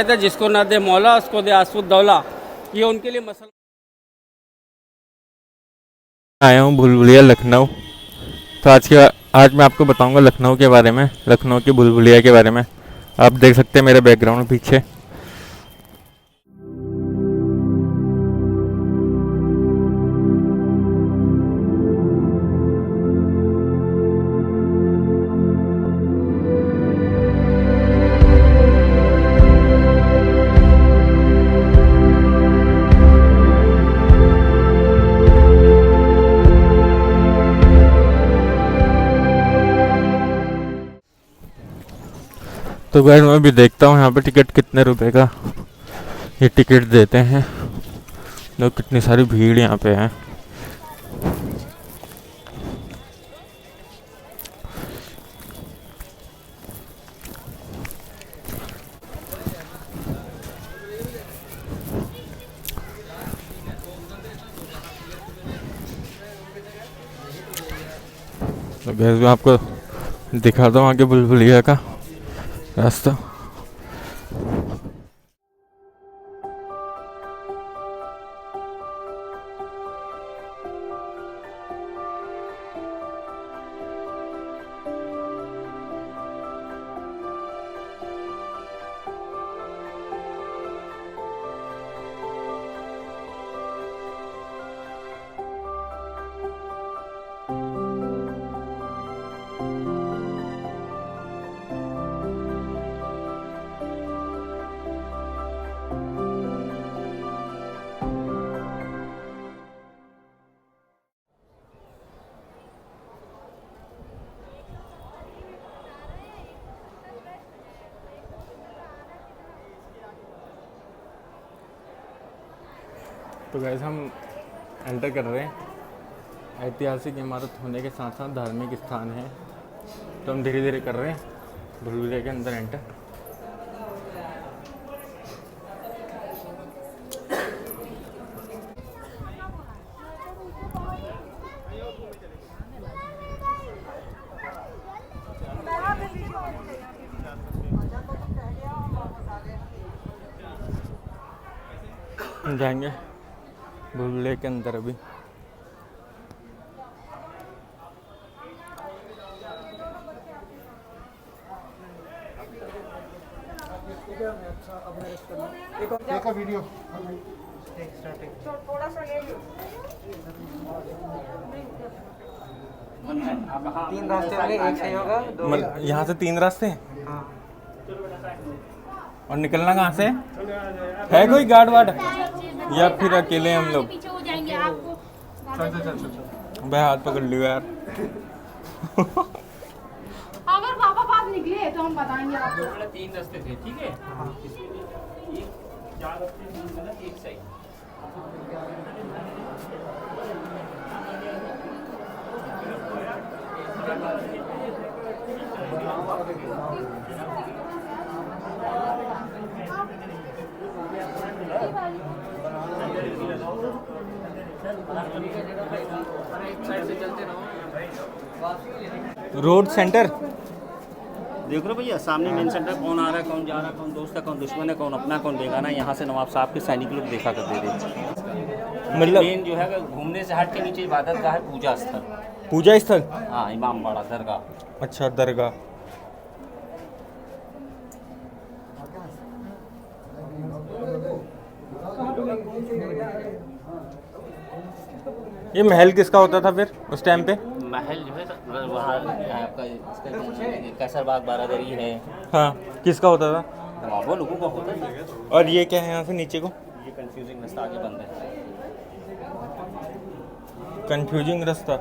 था जिसको ना दे मौला उसको दे आसुद्दौला, ये उनके लिए मसला। आया हूँ भूलभुलैया लखनऊ। तो आज मैं आपको बताऊंगा लखनऊ के बारे में, लखनऊ की भूलभुलैया के बारे में। आप देख सकते हैं मेरे बैकग्राउंड पीछे। तो गाइस मैं भी देखता हूँ यहाँ पे टिकट कितने रुपए का ये टिकट देते हैं। लोग कितनी सारी भीड़ यहाँ पे है। तो गाइस मैं आपको दिखाता हूँ आगे भूलभुलैया का रास्ता। तो गाइस हम एंटर कर रहे हैं। ऐतिहासिक इमारत होने के साथ साथ धार्मिक स्थान है, तो हम धीरे धीरे कर रहे हैं भूलभुलैया के अंदर एंटर। हम जाएंगे भूलभुलैया के अंदर अभी। देखो वीडियो थोड़ा सा ले लो। 3 रास्ते होंगे, एक सही होगा, 2 यहाँ से 3 रास्ते हैं। हाँ। और निकलना कहाँ से है? कोई गार्ड वार्ड या फिर अकेले हम लोग? पीछे हो जाएंगे आपको। भाई हाथ पकड़ लियो यार। अगर पापा पास निकले तो हम बताएंगे आपको। 3 रास्ते थे, ठीक है। एक 4 रास्ते मतलब एक सही। रोड सेंटर देख लो भैया, सामने मेन सेंटर कौन आ रहा है, कौन जा रहा है, कौन दोस्त है, कौन दुश्मन है, कौन अपना कौन बेगाना है। यहाँ से नवाब साहब के सैनिक लोग देखा करते थे। मतलब मेन जो है घूमने से हट के नीचे इबादत का है, पूजा स्थल। पूजा स्थल? हाँ, इमाम बाड़ा दरगाह। अच्छा, दरगाह। ये महल किसका होता था फिर उस टाइम पे? महल जो है वहाँ आपका इसका कैसरबाग बारादरी है। हाँ, किसका होता था? नवाबों लोगों का होता है। और ये क्या है यहाँ से नीचे को? ये कंफ्यूजिंग रास्ता आगे बंद है। कंफ्यूजिंग रास्ता।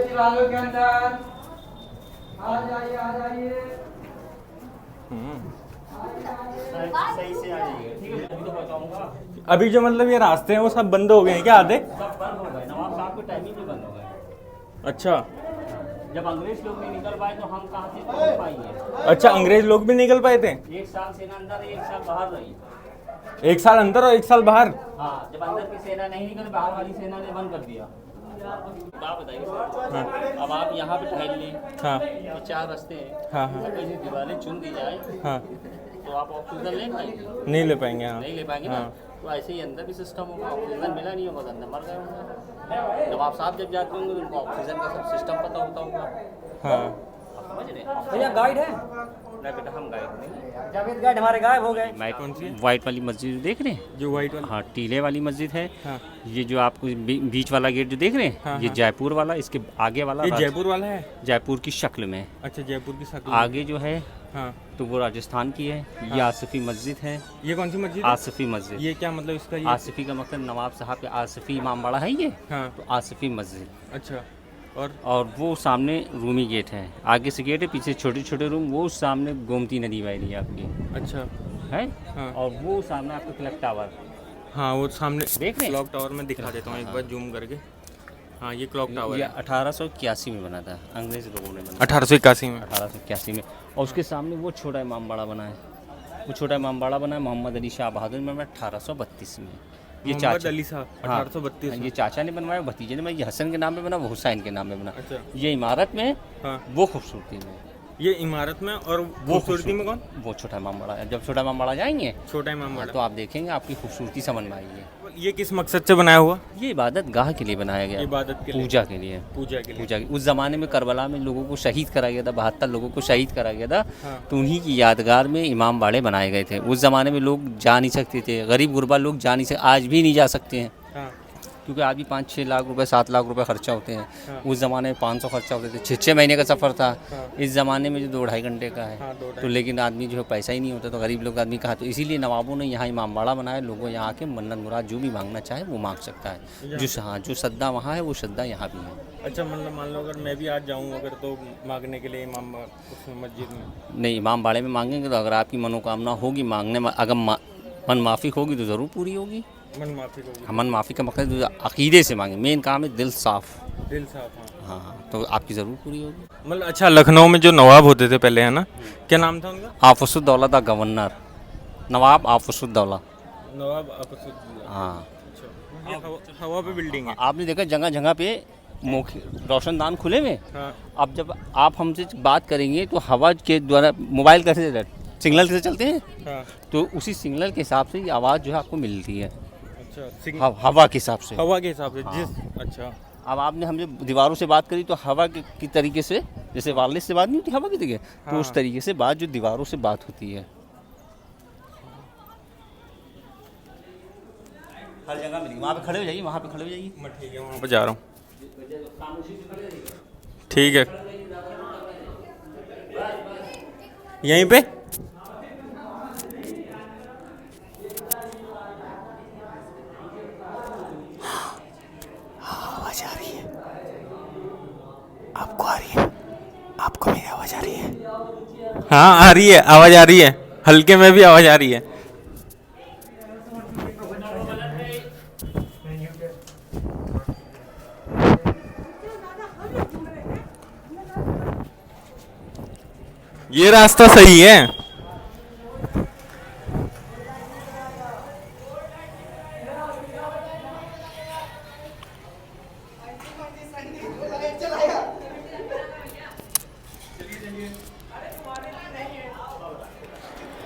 दीवारों के अंदर आ जाइए। सही से आ जाइएगा, ठीक है। अभी तो बताऊंगा। अभी जो मतलब ये रास्ते हैं वो सब बंद हो गए हैं क्या आधे? सब बंद हो गए, नवाब साहब के टाइमिंग भी बंद हो गए। अच्छा, जब अंग्रेज लोग नहीं निकल पाए तो हम कहाँ से पहुँच पाएंगे। अच्छा अंग्रेज लोग भी निकल पाए थे? 1 साल सेना अंदर, 1 साल बाहर रही। 1 साल अंदर और 1 साल बाहर? हाँ, जब अंदर की सेना नहीं निकली, बाहर वाली सेना ने बंद कर दिया। आप बताइए सर, अब आप यहाँ पे ठहर लिए, हाँ ये 4 रास्ते हैं, हाँ हाँ अगर ये दीवारें चुन दी जाए हाँ, तो आप ऑक्सीजन ले पाएंगे? नहीं ले पाएंगे। हाँ नहीं ले पाएंगे ना। हाँ। तो ऐसे ही अंदर भी सिस्टम होगा, ऑक्सीजन मिला नहीं होगा तो अंदर मर गए होंगे। जब आप साहब जब जाते होंगे तो उनको ऑक्सीजन का सब सिस्टम पता होता होगा। हाँ आप समझ रहे हैं? भैया गाइड है? नहीं बेटा, हम गाइड नहीं। जावेद गाइड हमारे गायब हो गए। कौन सी है? वाइट वाली मस्जिद देख रहे हैं? जो वाइट वाला? हाँ, टीले वाली मस्जिद है। हाँ ये जो आपको बीच वाला गेट जो देख रहे हैं, हाँ, ये हाँ। जयपुर वाला, इसके आगे वाला ये जयपुर वाला है? जयपुर की शक्ल में। अच्छा, जयपुर की शक्ल। आगे जो है हाँ, तो वो राजस्थान की है। ये आसिफी मस्जिद है। ये कौन सी मस्जिद है? आसिफी मस्जिद। ये क्या मतलब इसका? ये आसिफी का मतलब नवाब साहब के आसिफी इमामबाड़ा है ये, हाँ तो आसिफी मस्जिद। अच्छा। और वो सामने रूमी गेट है, आगे से गेट है, पीछे छोटे छोटे रूम, वो सामने गोमती नदी बह रही है आपकी, अच्छा है। हाँ। और वो सामने आपका क्लॉक टावर हाँ, वो सामने देख रहे हैं? क्लॉक टावर में दिखा देता हूँ एक बार जूम करके। हाँ, ये क्लॉक टावर ये है। 1881 में बना था, अंग्रेज लोगों ने बनाया 1881 में। 1881 में। और उसके सामने वो छोटा इमामबाड़ा बना है, वो छोटा इमामबाड़ा बना है मोहम्मद अली शाह बहादुर में 1832 में। ये मोहम्मद चाचा अली साहब हाँ, 1832 ये में। चाचा ने बनवाया, भतीजे ने बनवाया। ये हसन के नाम पे बना, वो हुसैन के नाम पे बना। अच्छा। ये इमारत में, हाँ, वो खूबसूरती में, ये इमारत में। और वो खूबसूरती में कौन? वो छोटा इमामबाड़ा है। जब छोटा इमामबाड़ा जाएंगे छोटा इमामबाड़ा। तो आप देखेंगे आपकी खूबसूरती समझ में आएगी। ये किस मकसद से बनाया हुआ? ये इबादत गाह के लिए बनाया गया, इबादत के लिए, पूजा के लिए। पूजा के लिए। पूजा उस ज़माने में करबला में लोगों को शहीद करा गया था, 72 लोगों को शहीद करा गया था। हाँ। तो उन्हीं की यादगार में इमाम बाड़े बनाए गए थे। उस ज़माने में लोग जा नहीं सकते थे, गरीब गुरबा लोग जा नहीं सकते, आज भी नहीं जा सकते हैं, हाँ क्योंकि आज भी 5-6 लाख रुपए 7 लाख रुपए खर्चा होते हैं। हाँ। उस ज़माने में 500 खर्चा होते थे, 6-6 महीने का सफ़र था। हाँ। इस ज़माने में जो 2-2.5 घंटे का है, हाँ, 2-2.5 तो लेकिन आदमी जो है पैसा ही नहीं होता, तो गरीब लोग आदमी कहाँ। तो इसीलिए नवाबों ने यहाँ इमामबाड़ा बनाया, लोगों यहाँ आके मन्नत मुराद जो भी मांगना चाहे वो मांग सकता है। जो श्रद्धा वहाँ है वो श्रद्धा यहाँ भी है। अच्छा, मतलब मान लो अगर मैं भी आज जाऊँ अगर तो मांगने के लिए इमाम उसमें मस्जिद में? नहीं, इमामबाड़े में मांगेंगे तो अगर आपकी मनोकामना होगी मांगने में, अगर मन माफ़ी होगी तो ज़रूर पूरी होगी। मन माफी होगी? मन माफ़ी का मकसद अकीदे से मांगे, मेन काम है दिल साफ़। दिल साफ। हाँ हाँ, तो आपकी ज़रूर पूरी होगी। मतलब अच्छा, लखनऊ में जो नवाब होते थे पहले, है ना, क्या नाम था उनका? आफसुद्दौला द गवर्नर, नवाब आफसुद्दौला। नवाब आफसुद्दौला। हाँ, ये हवा पे बिल्डिंग है। आपने देखा जगह जगह पे रोशनदान खुले हुए। हाँ अब जब आप हमसे बात करेंगे तो हवा के द्वारा, मोबाइल कैसे सिग्नल से चलते हैं, हाँ। तो उसी सिग्नल के हिसाब से ये आवाज़ जो है आपको मिलती है। अच्छा, हवा के हिसाब से। हवा के हिसाब से हाँ। जिस। अच्छा। अब आपने हमसे दीवारों से बात करी तो हवा की तरीके से, जैसे वायरलेस से बात नहीं होती हवा की तरीके, हाँ। तो उस तरीके से बात जो दीवारों से बात होती है। हर जगह मिलेगी, वहाँ पे खड़े हो जाइए, वहाँ पे खड़े हो जाइए। मैं ठीक है, वहाँ पर जा रहा हूँ। ठीक है, यहीं पे। आवाज आ रही है? आपको आ रही है? आपको मेरी आवाज आ रही है? हाँ, आ रही है, आवाज़ आ रही है, हल्के में भी आवाज़ आ रही है। ये रास्ता सही है।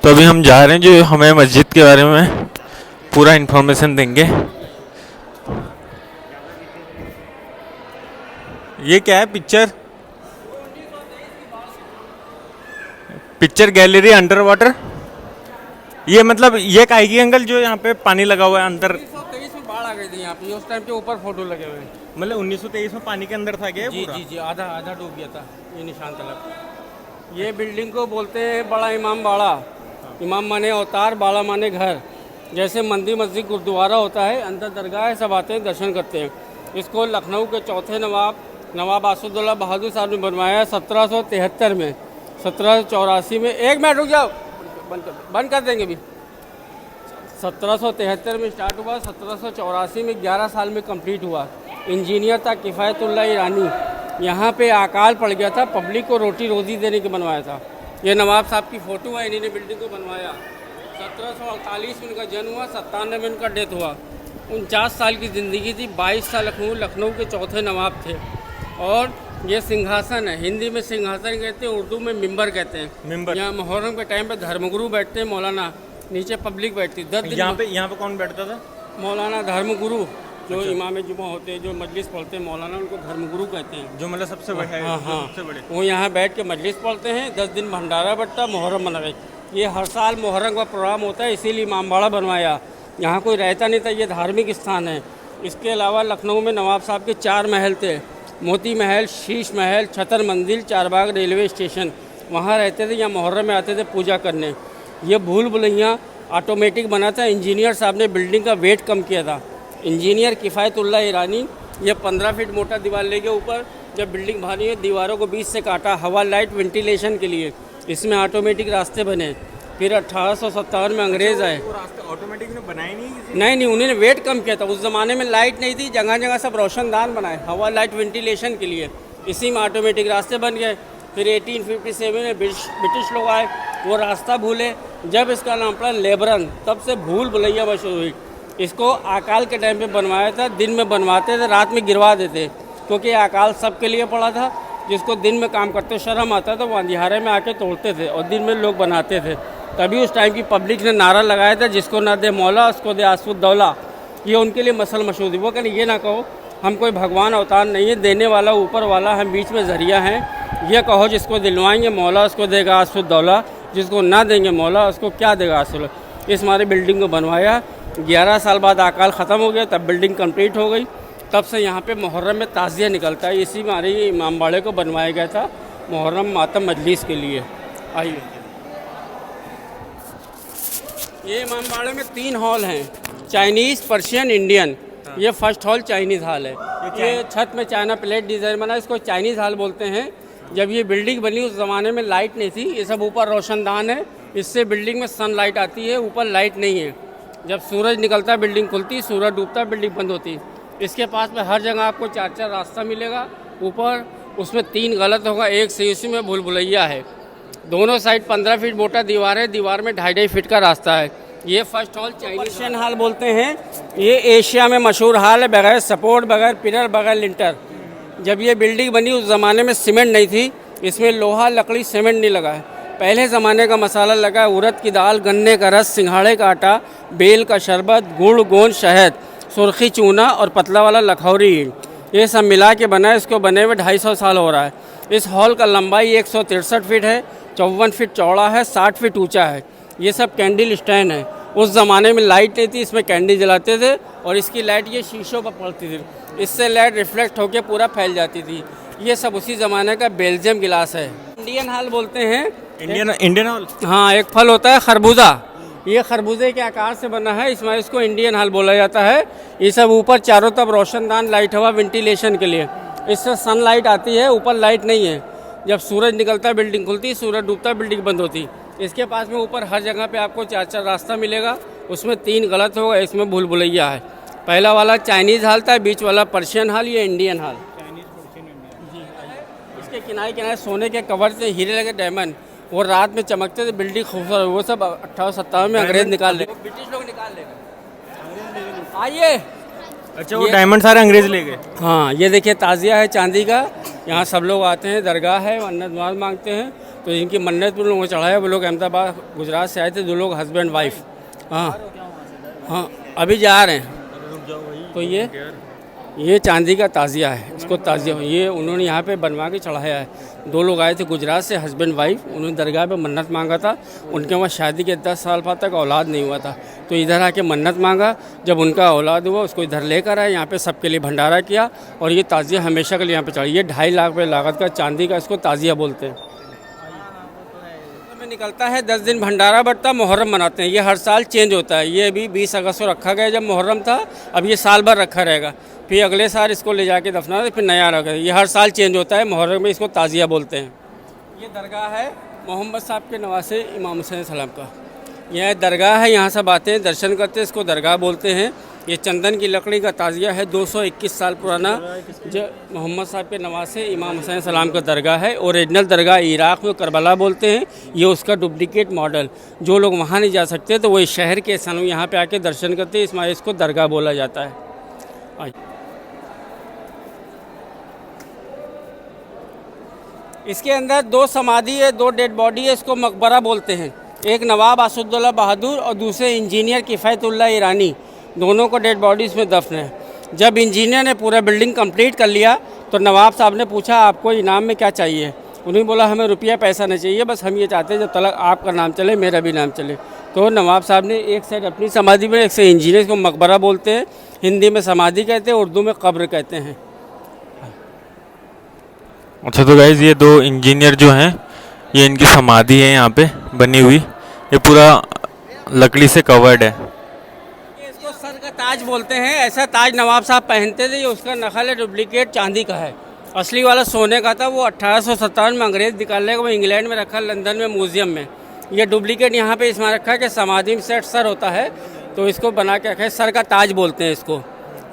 तो अभी हम जा रहे हैं, जो हमें मस्जिद के बारे में पूरा इन्फॉर्मेशन देंगे। ये क्या है? Picture gallery under water. ये मतलब ये काहे की अंकल, जो यहाँ पे पानी लगा हुआ है अंदर? 1923 में बाढ़ आ गई थी यहाँ पे, उस टाइम के ऊपर फोटो लगे हुए हैं। मतलब 1923 में पानी के अंदर था क्या ये जी पूरा? जी जी, आधा आधा डूब गया था ये निशान तलब। ये बिल्डिंग को बोलते हैं बड़ा इमाम बाड़ा। इमाम माने अवतार, बाड़ा माने घर। जैसे मंदिर मस्जिद गुरुद्वारा होता है, अंदर दरगाह है, सब आते हैं दर्शन करते हैं। इसको लखनऊ के चौथे नवाब आसुद्दौला बहादुर साहब ने बनवाया 1773 में। 1784 में, 1 मिनट रुक जाओ, बंद कर देंगे अभी। 1773 में स्टार्ट हुआ, 1784 में 11 साल में कंप्लीट हुआ। इंजीनियर था किफ़ायतुल्लाह ईरानी। यहाँ पे अकाल पड़ गया था, पब्लिक को रोटी रोजी देने के बनवाया था। ये नवाब साहब की फ़ोटो है, इन्हीं ने बिल्डिंग को बनवाया। 1748 में उनका जन्म हुआ, 97 में उनका डेथ हुआ। 49 साल की ज़िंदगी थी। 22 साल लखनऊ के चौथे नवाब थे। और ये सिंहासन है, हिंदी में सिंहासन कहते हैं, उर्दू में मिंबर कहते हैं। मिंबर। यहाँ मुहर्रम के टाइम पे धर्मगुरु बैठते हैं, मौलाना, नीचे पब्लिक बैठती। 10 दिन यहाँ पे कौन बैठता था? मौलाना धर्मगुरु, जो इमाम जुमा होते हैं, जो मजलिस पढ़ते हैं मौलाना, उनको धर्मगुरु कहते हैं। जो मतलब सबसे बड़े है। हाँ हाँ, सबसे बड़े वो यहाँ बैठ के मजलिस पढ़ते हैं। 10 दिन भंडारा बटता, मुहर्रम मनाए। ये हर साल मुहर्रम का प्रोग्राम होता है, इसीलिए इमामबाड़ा बनवाया। यहाँ कोई रहता नहीं था, ये धार्मिक स्थान है। इसके अलावा लखनऊ में नवाब साहब के 4 महल थे, मोती महल, शीश महल, छतर मंदिर, चारबाग रेलवे स्टेशन। वहाँ रहते थे, यहाँ मुहर्रम में आते थे पूजा करने। ये भूल भुलैया ऑटोमेटिक बना था, इंजीनियर साहब ने बिल्डिंग का वेट कम किया था। इंजीनियर किफ़ायतुल्लाह ईरानी, ये 15 फीट मोटा दीवार लेके ऊपर जब बिल्डिंग भारी है, दीवारों को बीच से काटा, हवा लाइट वेंटिलेशन के लिए। इसमें ऑटोमेटिक रास्ते बने। फिर 1857 में अंग्रेज़ आए। वो रास्ते ऑटोमेटिक ने बनाए नहीं? नहीं, उन्होंने वेट कम किया था। उस ज़माने में लाइट नहीं थी, जगह जगह सब रोशनदान बनाए, हवा लाइट वेंटिलेशन के लिए। इसी में ऑटोमेटिक रास्ते बन गए। फिर 1857 में ब्रिटिश लोग आए, वो रास्ता भूले। जब इसका नाम पड़ा लेबरन, तब से भूल भुलैया मशहूर हुई। इसको अकाल के टाइम पे बनवाया था। दिन में बनवाते थे, रात में गिरवा देते, क्योंकि अकाल सबके लिए पड़ा था। जिसको दिन में काम करते शर्म आता था, वो अंधियारे में आके तोड़ते थे और दिन में लोग बनाते थे। तभी उस टाइम की पब्लिक ने नारा लगाया था, जिसको ना दे मौला उसको दे आसुद्दौला। ये उनके लिए मसल मशहूर थी। वो कहने ये ना कहो हम कोई भगवान अवतार नहीं है, देने वाला ऊपर वाला, हम बीच में ज़रिया हैं। ये कहो जिसको दिलवाएंगे मौला उसको देगा आसुद्दौला, जिसको ना देंगे मौला उसको क्या देगा आसुल। इस हमारे बिल्डिंग को बनवाया। 11 साल बाद अकाल ख़त्म हो गया, तब बिल्डिंग कंप्लीट हो गई। तब से यहाँ पे मुहर्रम में ताज़िया निकलता है। इसी में हमारे इमामबाड़े को बनवाया गया था मुहर्रम मातम मजलिस के लिए। आइए, ये इमामबाड़े में 3 हॉल हैं, चाइनीज़, पर्शियन, इंडियन। ये फर्स्ट हॉल चाइनीज़ हॉल है। ये छत में चाइना प्लेट डिज़ाइन बना, इसको चाइनीज़ हॉल बोलते हैं। जब ये बिल्डिंग बनी उस ज़माने में लाइट नहीं थी, ये सब ऊपर रोशनदान है, इससे बिल्डिंग में सनलाइट आती है, ऊपर लाइट नहीं है। जब सूरज निकलता बिल्डिंग खुलती, सूरज डूबता बिल्डिंग बंद होती। इसके पास में हर जगह आपको 4-4 रास्ता मिलेगा। ऊपर उसमें 3 गलत होगा, एक से इसी में भूल भुलैया है। दोनों साइड 15 फीट मोटा दीवार है, दीवार में 2.5 फीट का रास्ता है। ये फर्स्ट हॉल पर्शियन हॉल बोलते हैं। ये एशिया में मशहूर हॉल है, बगैर सपोर्ट, बगैर पिलर, बगैर लिंटर। जब ये बिल्डिंग बनी उस ज़माने में सीमेंट नहीं थी, इसमें लोहा, लकड़ी, सीमेंट नहीं लगा है। पहले ज़माने का मसाला लगा है, उड़द की दाल, गन्ने का रस, सिंघाड़े का आटा, बेल का शरबत, गुड़, गोंद, शहद, सुर्खी चूना और पतला वाला लखौरी, ये सब मिला के बना है। इसको बने हुए 250 साल हो रहा है। इस हॉल का लंबाई 163 फीट है, 54 फीट चौड़ा है, 60 फीट ऊंचा है। ये सब कैंडल स्टैंड है। उस ज़माने में लाइट नहीं थी, इसमें कैंडल जलाते थे और इसकी लाइट ये शीशों पर पड़ती थी, इससे लाइट रिफ्लेक्ट होकर पूरा फैल जाती थी। ये सब उसी ज़माने का बेल्जियम गिलास है। इंडियन हॉल बोलते हैं। Indian hall. हाँ, एक फल होता है खरबूजा, ये खरबूजे के आकार से बना है, इसमें इसको इंडियन हॉल बोला जाता है। ये सब ऊपर चारों तरफ रोशनदान, लाइट, हवा, वेंटिलेशन के लिए। इससे सनलाइट आती है, ऊपर लाइट नहीं है। जब सूरज निकलता बिल्डिंग खुलती, सूरज डूबता बिल्डिंग बंद होती। इसके पास में ऊपर हर जगह पे आपको 4-4 रास्ता मिलेगा, उसमें 3 गलत होगा, इसमें भूल भुलैया है। पहला वाला चाइनीज़ हॉल था, बीच वाला पर्शियन हॉल, ये इंडियन हॉल। इसके किनारे किनारे सोने के कवर से हीरे लगे डायमंड, वो रात में चमकते थे, बिल्डिंग खूबसूरत। वो सब 1857 में अंग्रेज निकाल ले, ब्रिटिश लोग निकाल लेगा। आइए। अच्छा, वो डायमंड सारे अंग्रेज ले गए। हाँ, ये देखिए ताज़िया है चांदी का। यहाँ सब लोग आते हैं, दरगाह है, मन्नत नवाज मांगते हैं। तो इनकी मन्नत उन लोगों को चढ़ाया। वो लोग अहमदाबाद, गुजरात से आए थे, 2 लोग हस्बैंड वाइफ। हाँ, अभी जा रहे हैं। तो ये चांदी का ताज़िया है, इसको ताज़िया ये उन्होंने यहाँ पे बनवा के चढ़ाया है। 2 लोग आए थे गुजरात से, हस्बैंड वाइफ। उन्होंने दरगाह पे मन्नत मांगा था। उनके वहाँ शादी के 10 साल बाद तक औलाद नहीं हुआ था, तो इधर आके मन्नत मांगा। जब उनका औलाद हुआ, उसको इधर लेकर आए, यहाँ पे सबके लिए भंडारा किया और ये ताज़िया हमेशा के लिए यहाँ पे चढ़ी। ये 2.5 लाख रुपये लागत का चांदी का, इसको ताज़िया बोलते हैं। निकलता है 10 दिन भंडारा बटता, मुहर्रम मनाते हैं। ये हर साल चेंज होता है। ये अभी 20 अगस्त को रखा गया जब मुहर्रम था, अब ये साल भर रखा रहेगा। फिर अगले साल इसको ले जाके दफना, फिर नया रखा। ये हर साल चेंज होता है। मुहर्रम में इसको ताज़िया बोलते हैं। ये दरगाह है मोहम्मद साहब के नवासे इमाम हुसैन सलाम का। यह दरगाह है, यहाँ सब आते हैं, दर्शन करते हैं, इसको दरगाह बोलते हैं। ये चंदन की लकड़ी का ताजिया है, 221 साल पुराना, जो मोहम्मद साहब के नवासे इमाम हुसैन सलाम का दरगाह है। ओरिजिनल दरगाह इराक़ में करबला बोलते हैं, ये उसका डुप्लीकेट मॉडल। जो लोग वहाँ नहीं जा सकते तो वो इस शहर के सनू यहाँ पे आके दर्शन करते हैं, इसमें इसको दरगाह बोला जाता है। इसके अंदर 2 समाधि है, 2 डेड बॉडी है, इसको मकबरा बोलते हैं। एक नवाब असदुल्ला बहादुर और दूसरे इंजीनियर किफ़ायतुल्लाह ईरानी, दोनों को डेड बॉडी इसमें दफन है। जब इंजीनियर ने पूरा बिल्डिंग कंप्लीट कर लिया तो नवाब साहब ने पूछा आपको इनाम में क्या चाहिए। उन्होंने बोला हमें रुपया पैसा नहीं चाहिए, बस हम ये चाहते हैं जब तक आपका नाम चले मेरा भी नाम चले। तो नवाब साहब ने एक साइड अपनी समाधि में, एक साइड इंजीनियर को मकबरा बोलते हैं, हिंदी में समाधि कहते हैं, उर्दू में कब्र कहते हैं। अच्छा तो गाइज़ ये 2 इंजीनियर जो हैं ये इनकी समाधि है यहाँ पे बनी हुई, ये पूरा लकड़ी से कवर्ड है। इसको सर का ताज बोलते हैं, ऐसा ताज नवाब साहब पहनते थे। ये उसका नकल है, डुप्लीकेट चांदी का है, असली वाला सोने का था। वो 1857 में अंग्रेज़ निकालने को इंग्लैंड में रखा, लंदन में म्यूज़ियम में। ये डुप्लीकेट यहाँ पे इसमें रखा है कि समाधि में सेट सर होता है तो इसको बना के रखा है, सर का ताज बोलते हैं इसको।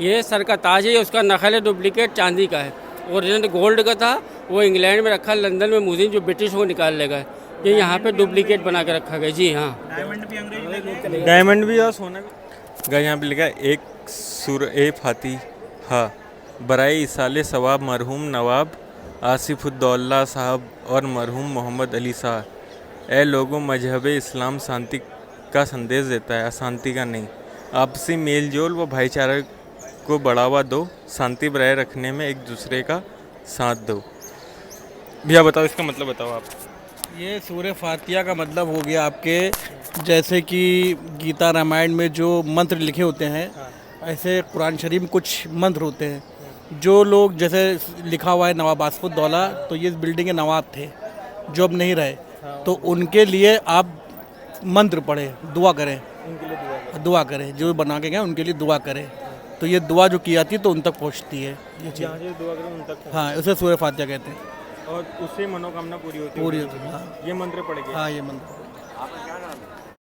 ये सर का ताज है, ये उसका नकल है, डुप्लीकेट चांदी का है। ओरिजिनल गोल्ड का था, वो इंग्लैंड में रखा, लंदन में म्यूज़ियम जो ब्रिटिश को निकाल ले गए। ये यहाँ पे डुप्लीकेट बना के रखा गया। जी हाँ, डायमंड भी और सोना भी। गाइस यहाँ पे लिखा है एक सूर ए फातिहा बराए इसाले सवाब मरहूम नवाब आसिफुद्दौला साहब और मरहूम मोहम्मद अली साहब। ए लोगों, मजहब इस्लाम शांति का संदेश देता है, अशांति का नहीं। आपसी मेल जोल व भाईचारा को बढ़ावा दो, शांति बनाए रखने में एक दूसरे का साथ दो। भैया बताओ इसका मतलब बताओ आप। ये सूरह फातिहा का मतलब हो गया आपके, जैसे कि गीता रामायण में जो मंत्र लिखे होते हैं, ऐसे कुरान शरीफ में कुछ मंत्र होते हैं। जो लोग, जैसे लिखा हुआ है नवाब आसिफुद्दौला, तो ये इस बिल्डिंग के नवाब थे जो अब नहीं रहे, तो उनके लिए आप मंत्र पढ़ें, दुआ करें, दुआ करें, जो बना के गए उनके लिए दुआ करें। तो ये दुआ जो की जाती है तो उन तक पहुँचती है ये चीज़। दुआ करें उन तक। हाँ, उसे सूरह फातिहा कहते हैं और उससे मनोकामना पूरी होती है। पूरी होती है। हाँ, ये मंत्र पढ़ के। हाँ, ये मंत्र।